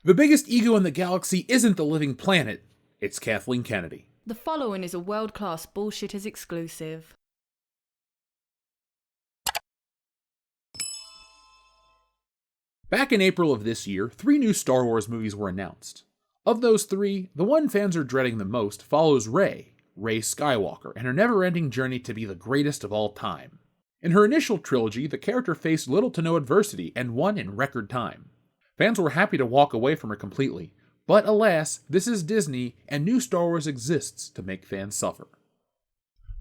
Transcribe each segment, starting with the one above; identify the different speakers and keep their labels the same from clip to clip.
Speaker 1: The biggest ego in the galaxy isn't the living planet, it's Kathleen Kennedy.
Speaker 2: The following is a world-class Bullshitters exclusive.
Speaker 1: Back in April of this year, 3 new Star Wars movies were announced. Of those 3, the one fans are dreading the most follows Rey Skywalker, and her never-ending journey to be the greatest of all time. In her initial trilogy, the character faced little to no adversity and won in record time. Fans were happy to walk away from her completely, but alas, this is Disney, and new Star Wars exists to make fans suffer.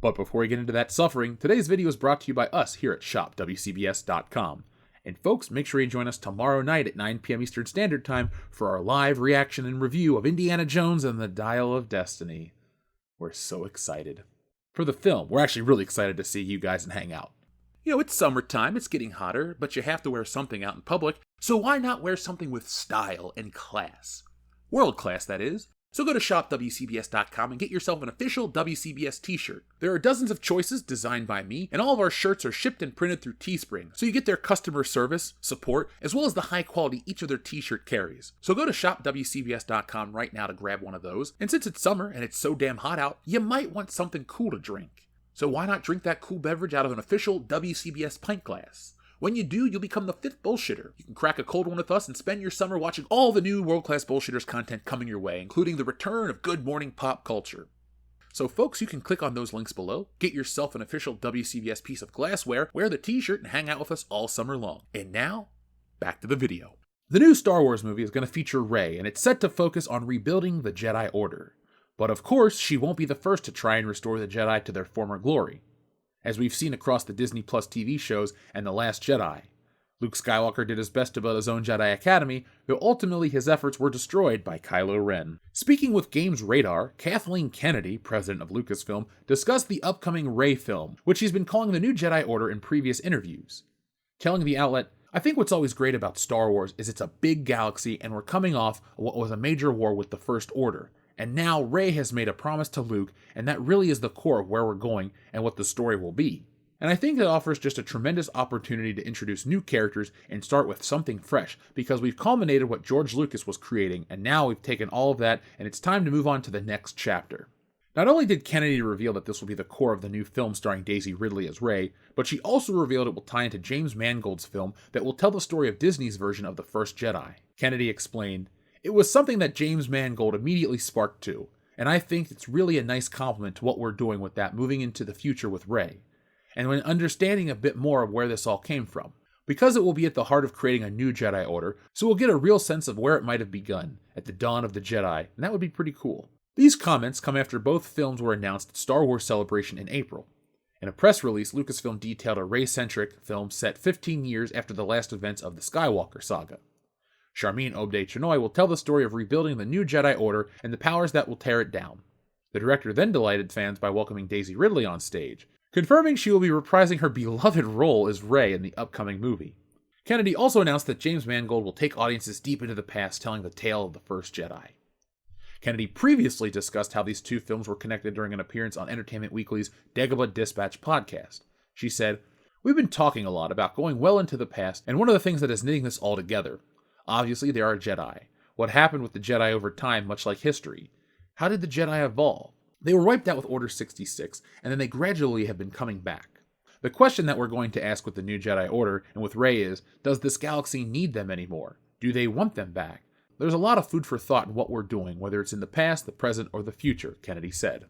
Speaker 1: But before we get into that suffering, today's video is brought to you by us here at shopwcbs.com. And folks, make sure you join us tomorrow night at 9 p.m. Eastern Standard Time for our live reaction and review of Indiana Jones and the Dial of Destiny. We're so excited. For the film, we're actually really excited to see you guys and hang out. You know, it's summertime, it's getting hotter, but you have to wear something out in public, so why not wear something with style and class? World class, that is. So go to shopwcbs.com and get yourself an official WCBS t-shirt. There are dozens of choices designed by me, and all of our shirts are shipped and printed through Teespring, so you get their customer service, support, as well as the high quality each of their t-shirt carries. So go to shopwcbs.com right now to grab one of those, and since it's summer and it's so damn hot out, you might want something cool to drink. So why not drink that cool beverage out of an official WCBS pint glass? When you do, you'll become the 5th bullshitter. You can crack a cold one with us and spend your summer watching all the new world-class bullshitters content coming your way, including the return of good morning pop culture. So folks, you can click on those links below, get yourself an official WCBS piece of glassware, wear the t-shirt, and hang out with us all summer long. And now, back to the video. The new Star Wars movie is going to feature Rey, and it's set to focus on rebuilding the Jedi Order. But of course, she won't be the first to try and restore the Jedi to their former glory. As we've seen across the Disney Plus TV shows and The Last Jedi. Luke Skywalker did his best to build his own Jedi Academy, though ultimately his efforts were destroyed by Kylo Ren. Speaking with Games Radar, Kathleen Kennedy, president of Lucasfilm, discussed the upcoming Rey film, which she's been calling the new Jedi Order in previous interviews. Telling the outlet, "I think what's always great about Star Wars is it's a big galaxy and we're coming off what was a major war with the First Order. And now Rey has made a promise to Luke, and that really is the core of where we're going and what the story will be. And I think it offers just a tremendous opportunity to introduce new characters and start with something fresh, because we've culminated what George Lucas was creating, and now we've taken all of that, and it's time to move on to the next chapter." Not only did Kennedy reveal that this will be the core of the new film starring Daisy Ridley as Rey, but she also revealed it will tie into James Mangold's film that will tell the story of Disney's version of The First Jedi. Kennedy explained, "It was something that James Mangold immediately sparked to, and I think it's really a nice compliment to what we're doing with that moving into the future with Rey, and when understanding a bit more of where this all came from. Because it will be at the heart of creating a new Jedi Order, so we'll get a real sense of where it might have begun, at the dawn of the Jedi, and that would be pretty cool." These comments come after both films were announced at Star Wars Celebration in April. In a press release, Lucasfilm detailed a Rey-centric film set 15 years after the last events of the Skywalker saga. Charmin Obaid-chinoy will tell the story of rebuilding the new Jedi Order and the powers that will tear it down. The director then delighted fans by welcoming Daisy Ridley on stage, confirming she will be reprising her beloved role as Rey in the upcoming movie. Kennedy also announced that James Mangold will take audiences deep into the past, telling the tale of the First Jedi. Kennedy previously discussed how these two films were connected during an appearance on Entertainment Weekly's Dagobah Dispatch podcast. She said, "We've been talking a lot about going well into the past, and one of the things that is knitting this all together. Obviously, there are Jedi. What happened with the Jedi over time, much like history? How did the Jedi evolve? They were wiped out with Order 66, and then they gradually have been coming back. The question that we're going to ask with the new Jedi Order and with Rey is, does this galaxy need them anymore? Do they want them back? There's a lot of food for thought in what we're doing, whether it's in the past, the present, or the future," Kennedy said.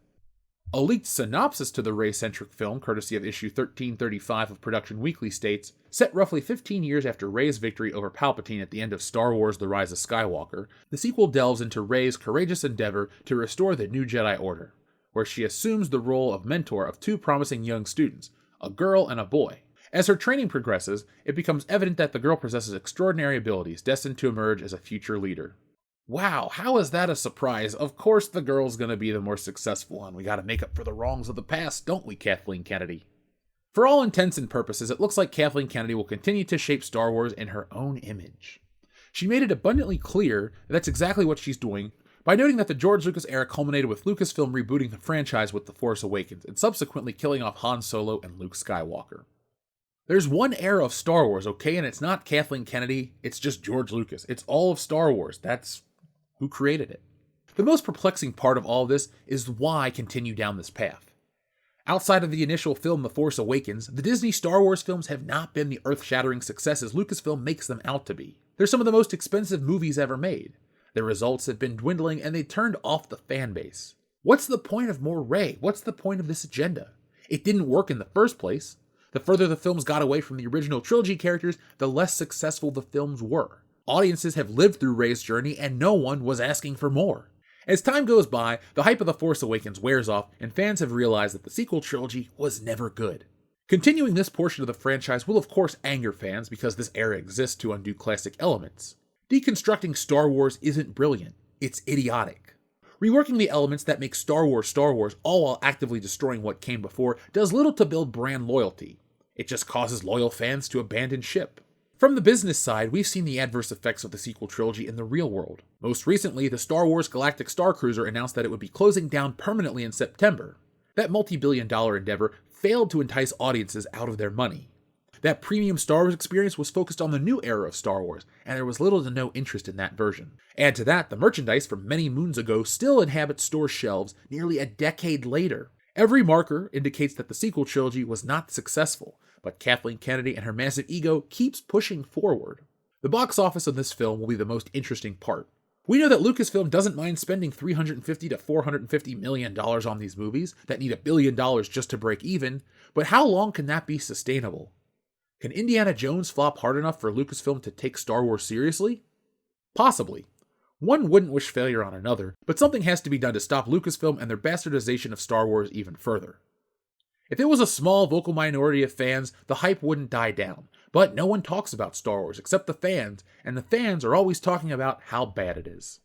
Speaker 1: A leaked synopsis to the Rey-centric film, courtesy of issue 1335 of Production Weekly, states, "Set roughly 15 years after Rey's victory over Palpatine at the end of Star Wars The Rise of Skywalker, the sequel delves into Rey's courageous endeavor to restore the new Jedi Order, where she assumes the role of mentor of 2 promising young students, a girl and a boy. As her training progresses, it becomes evident that the girl possesses extraordinary abilities destined to emerge as a future leader." Wow, how is that a surprise? Of course the girl's gonna be the more successful one. We gotta make up for the wrongs of the past, don't we, Kathleen Kennedy? For all intents and purposes, it looks like Kathleen Kennedy will continue to shape Star Wars in her own image. She made it abundantly clear that that's exactly what she's doing by noting that the George Lucas era culminated with Lucasfilm rebooting the franchise with The Force Awakens and subsequently killing off Han Solo and Luke Skywalker. There's one era of Star Wars, okay, and it's not Kathleen Kennedy, it's just George Lucas. It's all of Star Wars. That's who created it. The most perplexing part of all of this is why continue down this path. Outside of the initial film The Force Awakens, the Disney Star Wars films have not been the earth-shattering successes Lucasfilm makes them out to be. They're some of the most expensive movies ever made. Their results have been dwindling and they turned off the fan base. What's the point of more Rey? What's the point of this agenda? It didn't work in the first place. The further the films got away from the original trilogy characters, the less successful the films were. Audiences have lived through Rey's journey and no one was asking for more. As time goes by, the hype of The Force Awakens wears off and fans have realized that the sequel trilogy was never good. Continuing this portion of the franchise will of course anger fans because this era exists to undo classic elements. Deconstructing Star Wars isn't brilliant, it's idiotic. Reworking the elements that make Star Wars, all while actively destroying what came before, does little to build brand loyalty. It just causes loyal fans to abandon ship. From the business side, we've seen the adverse effects of the sequel trilogy in the real world. Most recently, the Star Wars Galactic Star Cruiser announced that it would be closing down permanently in September. That multi-billion-dollar endeavor failed to entice audiences out of their money. That premium Star Wars experience was focused on the new era of Star Wars, and there was little to no interest in that version. Add to that, the merchandise from many moons ago still inhabits store shelves nearly a decade later. Every marker indicates that the sequel trilogy was not successful, but Kathleen Kennedy and her massive ego keeps pushing forward. The box office of this film will be the most interesting part. We know that Lucasfilm doesn't mind spending $350 to $450 million on these movies that need $1 billion just to break even, but how long can that be sustainable? Can Indiana Jones flop hard enough for Lucasfilm to take Star Wars seriously? Possibly. One wouldn't wish failure on another, but something has to be done to stop Lucasfilm and their bastardization of Star Wars even further. If it was a small vocal minority of fans, the hype wouldn't die down, but no one talks about Star Wars except the fans, and the fans are always talking about how bad it is.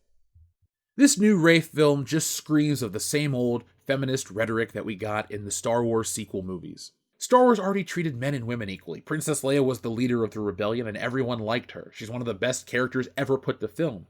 Speaker 1: This new Rey film just screams of the same old feminist rhetoric that we got in the Star Wars sequel movies. Star Wars already treated men and women equally. Princess Leia was the leader of the rebellion and everyone liked her. She's one of the best characters ever put to film.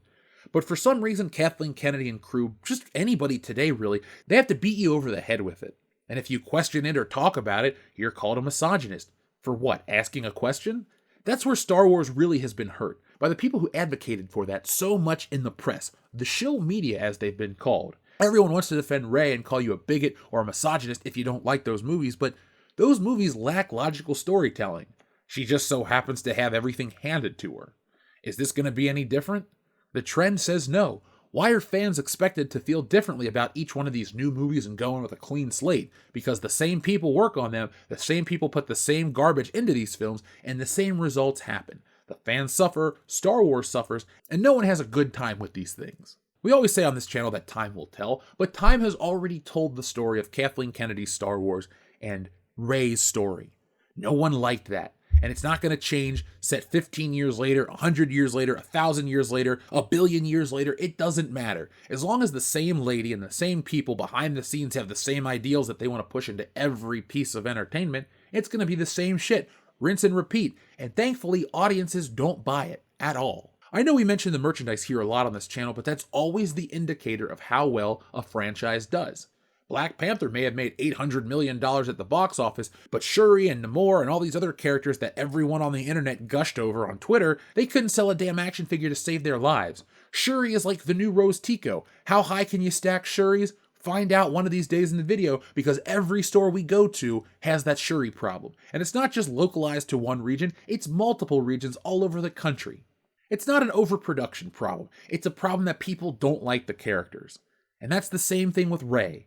Speaker 1: But for some reason, Kathleen Kennedy and crew, just anybody today really, they have to beat you over the head with it. And if you question it or talk about it, you're called a misogynist. For what, asking a question? That's where Star Wars really has been hurt, by the people who advocated for that so much in the press, the shill media as they've been called. Everyone wants to defend Rey and call you a bigot or a misogynist if you don't like those movies, but those movies lack logical storytelling. She just so happens to have everything handed to her. Is this going to be any different? The trend says no. Why are fans expected to feel differently about each one of these new movies and go in with a clean slate? Because the same people work on them, the same people put the same garbage into these films, and the same results happen. The fans suffer, Star Wars suffers, and no one has a good time with these things. We always say on this channel that time will tell, but time has already told the story of Kathleen Kennedy's Star Wars and Rey's story. No one liked that. And it's not going to change, set 15 years later, 100 years later, 1,000 years later, 1,000,000,000 years later. It doesn't matter. As long as the same lady and the same people behind the scenes have the same ideals that they want to push into every piece of entertainment, it's going to be the same shit. Rinse and repeat. And thankfully, audiences don't buy it at all. I know we mention the merchandise here a lot on this channel, but that's always the indicator of how well a franchise does. Black Panther may have made $800 million at the box office, but Shuri and Namor and all these other characters that everyone on the internet gushed over on Twitter, they couldn't sell a damn action figure to save their lives. Shuri is like the new Rose Tico. How high can you stack Shuris? Find out one of these days in the video, because every store we go to has that Shuri problem. And it's not just localized to one region, it's multiple regions all over the country. It's not an overproduction problem. It's a problem that people don't like the characters. And that's the same thing with Rey.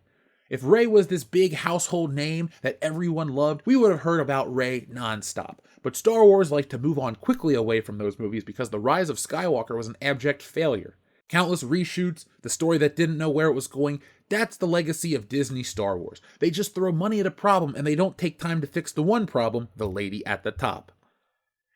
Speaker 1: If Rey was this big household name that everyone loved, we would have heard about Rey nonstop. But Star Wars liked to move on quickly away from those movies because The Rise of Skywalker was an abject failure. Countless reshoots, the story that didn't know where it was going, that's the legacy of Disney Star Wars. They just throw money at a problem and they don't take time to fix the one problem, the lady at the top.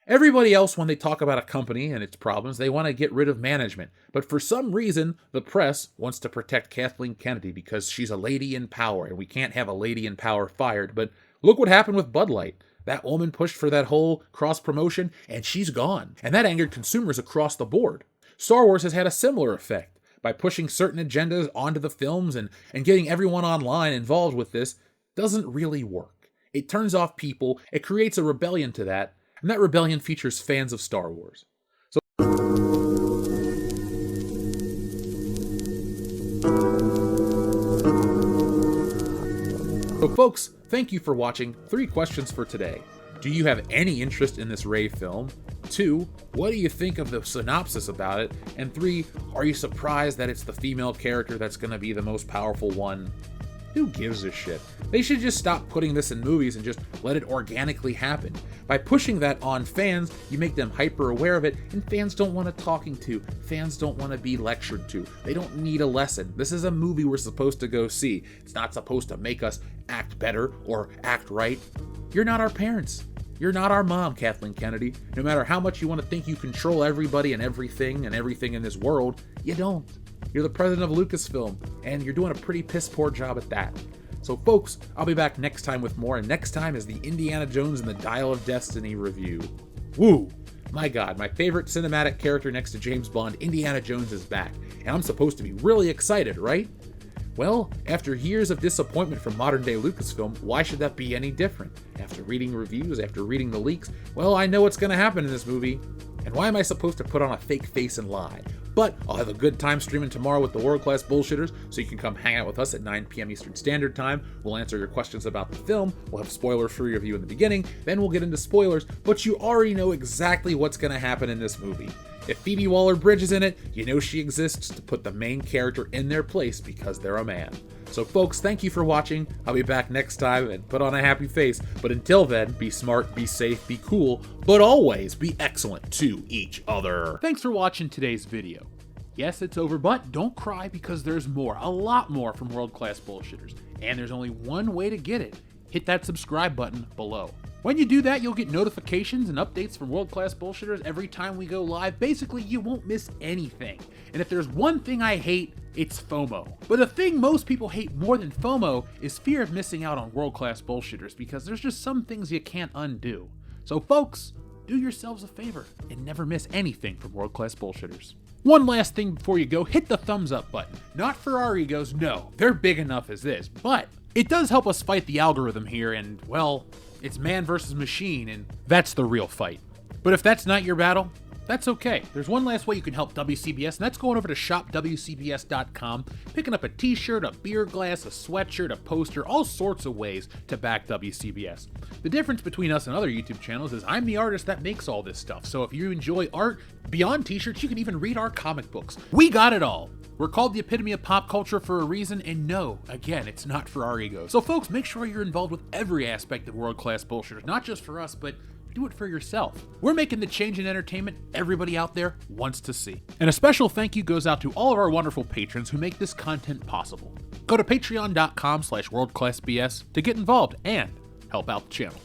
Speaker 1: Everybody else, when they talk about a company and its problems, they want to get rid of management. But for some reason, the press wants to protect Kathleen Kennedy because she's a lady in power, and we can't have a lady in power fired. But look what happened with Bud Light. That woman pushed for that whole cross-promotion, and she's gone. And that angered consumers across the board. Star Wars has had a similar effect. By pushing certain agendas onto the films and getting everyone online involved with this, doesn't really work. It turns off people, it creates a rebellion to that, and that rebellion features fans of Star Wars. So folks, thank you for watching. 3 questions for today. Do you have any interest in this Rey film? 2, what do you think of the synopsis about it? And 3, are you surprised that it's the female character that's going to be the most powerful one? Who gives a shit? They should just stop putting this in movies and just let it organically happen. By pushing that on fans, you make them hyper aware of it, and fans don't want a talking to. Fans don't want to be lectured to. They don't need a lesson. This is a movie we're supposed to go see. It's not supposed to make us act better or act right. You're not our parents. You're not our mom, Kathleen Kennedy. No matter how much you want to think you control everybody and everything in this world, you don't. You're the president of Lucasfilm, and you're doing a pretty piss poor job at that. So folks, I'll be back next time with more, and next time is the Indiana Jones and the Dial of Destiny review. Woo! My god, my favorite cinematic character next to James Bond, Indiana Jones, is back, and I'm supposed to be really excited, right? Well, after years of disappointment from modern-day Lucasfilm, why should that be any different? After reading reviews, after reading the leaks, well, I know what's going to happen in this movie. And why am I supposed to put on a fake face and lie? But I'll have a good time streaming tomorrow with the world-class bullshitters, so you can come hang out with us at 9 p.m. Eastern Standard Time. We'll answer your questions about the film, we'll have spoiler-free review in the beginning, then we'll get into spoilers, but you already know exactly what's going to happen in this movie. If Phoebe Waller-Bridge is in it, you know she exists to put the main character in their place because they're a man. So folks, thank you for watching. I'll be back next time and put on a happy face. But until then, be smart, be safe, be cool, but always be excellent to each other. Thanks for watching today's video. Yes, it's over, but don't cry because there's more, a lot more from World Class Bullshitters. And there's only one way to get it. Hit that subscribe button below. When you do that, you'll get notifications and updates from World Class Bullshitters every time we go live. Basically, you won't miss anything. And if there's one thing I hate, it's FOMO. But the thing most people hate more than FOMO is fear of missing out on World Class Bullshitters, because there's just some things you can't undo. So folks, do yourselves a favor and never miss anything from World Class Bullshitters. One last thing before you go, hit the thumbs up button. Not for our egos, no, they're big enough as this, but it does help us fight the algorithm here, and well, it's man versus machine, and that's the real fight. But if that's not your battle, that's okay. There's one last way you can help WCBS, and that's going over to shopwcbs.com, picking up a t-shirt, a beer glass, a sweatshirt, a poster, all sorts of ways to back WCBS. The difference between us and other YouTube channels is I'm the artist that makes all this stuff, so if you enjoy art beyond t-shirts, you can even read our comic books. We got it all. We're called the epitome of pop culture for a reason, and no, again, it's not for our egos. So folks, make sure you're involved with every aspect of World Class Bullshitters, not just for us, but do it for yourself. We're making the change in entertainment everybody out there wants to see. And a special thank you goes out to all of our wonderful patrons who make this content possible. Go to patreon.com/worldclassbs to get involved and help out the channel.